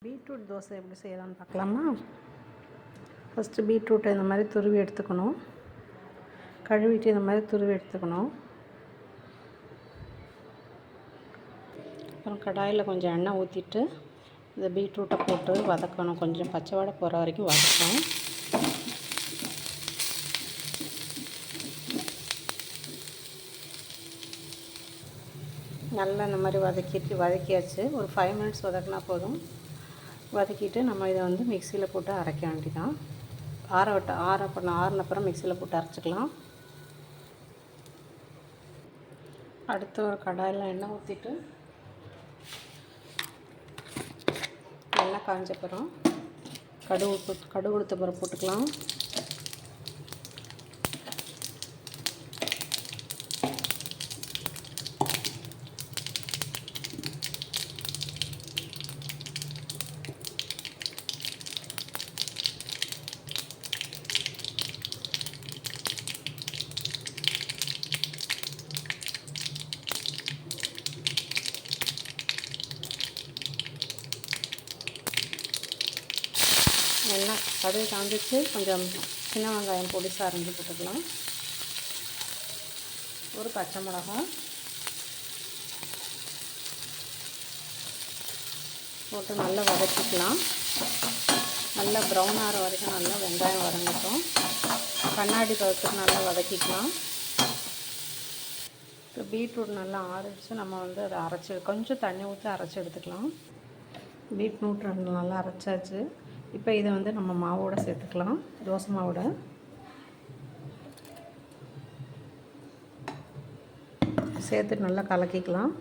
Beetroot dosa எப்படி செய்யலாம்னு பார்க்கலாமா? ஃபஸ்ட்டு பீட்ரூட்டை இந்த மாதிரி துருவி எடுத்துக்கணும். கழுவிட்டு இந்த மாதிரி துருவி எடுத்துக்கணும். அப்புறம் கடாயில் கொஞ்சம் எண்ணெய் ஊற்றிட்டு இந்த பீட்ரூட்டை போட்டு வதக்கணும். கொஞ்சம் பச்சை வாடை போகிற வரைக்கும் வதக்கணும். நல்லா இந்த மாதிரி வதக்கியாச்சு. ஒரு 5 மினிட்ஸ் வதக்கினா போதும். வதக்கிட்டு நம்ம இதை வந்து மிக்சியில் போட்டு அரைக்க வேண்டியதான். ஆறின அப்புறம் மிக்சியில் போட்டு அரைச்சிக்கலாம். அடுத்து ஒரு கடாயில் எண்ணெய் ஊற்றிட்டு எண்ணெய் காஞ்ச அப்புறம் கடுகு உளுத்த பருப்பு போட்டுக்கலாம். எண்ணெய் கடுகு காஞ்சிச்சு. கொஞ்சம் சின்ன வெங்காயம் பொடிசாக அரைஞ்சி போட்டுக்கலாம். ஒரு பச்சை மிளகாய் போட்டு நல்லா வதக்கிக்கலாம். நல்லா ப்ரௌன் ஆகிற வரைக்கும் நல்லா வெங்காயம் வதங்கட்டும். கண்ணாடி பதத்துக்கு நல்லா வதக்கிக்கலாம். இப்போ பீட்ரூட் நல்லா ஆறிடுச்சு. நம்ம வந்து அதை கொஞ்சம் தண்ணி ஊற்றி அரைச்சி எடுத்துக்கலாம். பீட்ரூட் நல்லா அரைச்சாச்சு. இப்போ இதை வந்து நம்ம மாவோடு சேர்த்துக்கலாம். தோசை மாவோட சேர்த்து நல்லா கலக்கிக்கலாம்.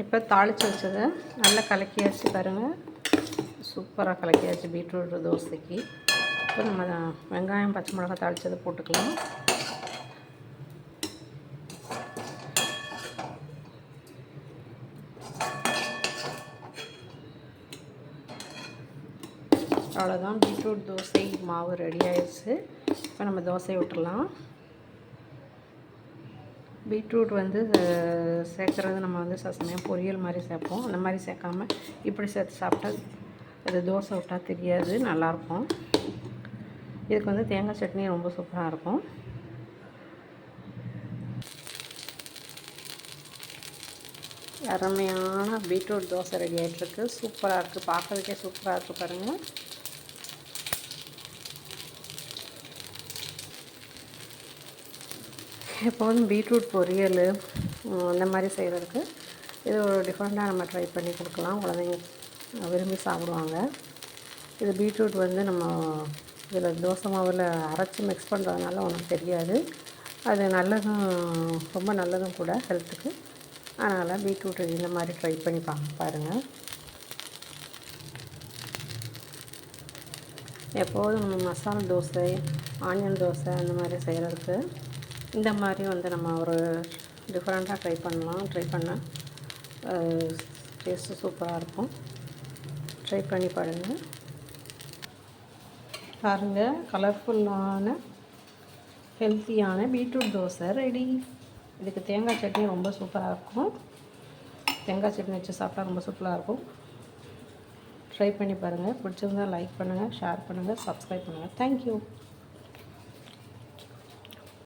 இப்போ தாளித்து வச்சதை நல்லா கலக்கியாச்சு பாருங்கள். சூப்பராக கலக்கியாச்சு பீட்ரூட் தோசைக்கு. இப்போ நம்ம வெங்காயம் பச்சை மிளகாய் தாளித்ததை போட்டுக்கலாம். அவ்வளோதான், பீட்ரூட் தோசை மாவு ரெடி ஆயிடுச்சு. இப்போ நம்ம தோசையை விட்டுடலாம். பீட்ரூட் வந்து சேர்க்குறது நம்ம வந்து சில சமயம் பொரியல் மாதிரி சேர்ப்போம். அந்த மாதிரி சேர்க்காமல் இப்படி சேர்த்து சாப்பிட்டா அது தோசை விட்டால் தெரியாது, நல்லாயிருக்கும். இதுக்கு வந்து தேங்காய் சட்னி ரொம்ப சூப்பராக இருக்கும். அருமையான பீட்ரூட் தோசை ரெடி ஆகிட்டுருக்கு. சூப்பராக இருக்குது, பார்க்குறதுக்கே சூப்பராக இருக்குது பாருங்கள். எப்போதும் பீட்ரூட் பொரியல் அந்த மாதிரி செய்கிறதுக்கு இது ஒரு டிஃப்ரெண்ட்டாக நம்ம ட்ரை பண்ணி கொடுக்கலாம். குழந்தைங்க விரும்பி சாப்பிடுவாங்க. இது பீட்ரூட் வந்து நம்ம இதில் தோசை மாவில் அரைச்சி மிக்ஸ் பண்ணுறதுனால ஒன்றும் தெரியாது. அது நல்லதும், ரொம்ப நல்லதும் கூட ஹெல்த்துக்கு. அதனால் பீட்ரூட் இந்த மாதிரி ட்ரை பண்ணி பாருங்கள். எப்போதும் நம்ம மசாலா தோசை, ஆனியன் தோசை அந்த மாதிரி செய்கிறதுக்கு இந்த மாதிரி வந்து நம்ம ஒரு டிஃப்ரெண்ட்டாக ட்ரை பண்ணால் டேஸ்ட்டு சூப்பராக இருக்கும். ட்ரை பண்ணி பாருங்கள். கலர்ஃபுல்லான ஹெல்த்தியான பீட்ரூட் தோசை ரெடி. இதுக்கு தேங்காய் சட்னி ரொம்ப சூப்பராக இருக்கும். தேங்காய் சட்னி வச்சு சாப்பிட்டா ரொம்ப சூப்பராக இருக்கும். ட்ரை பண்ணி பாருங்கள். பிடிச்சிருந்தால் லைக் பண்ணுங்கள், ஷேர் பண்ணுங்கள், சப்ஸ்கிரைப் பண்ணுங்கள். தேங்க்யூ.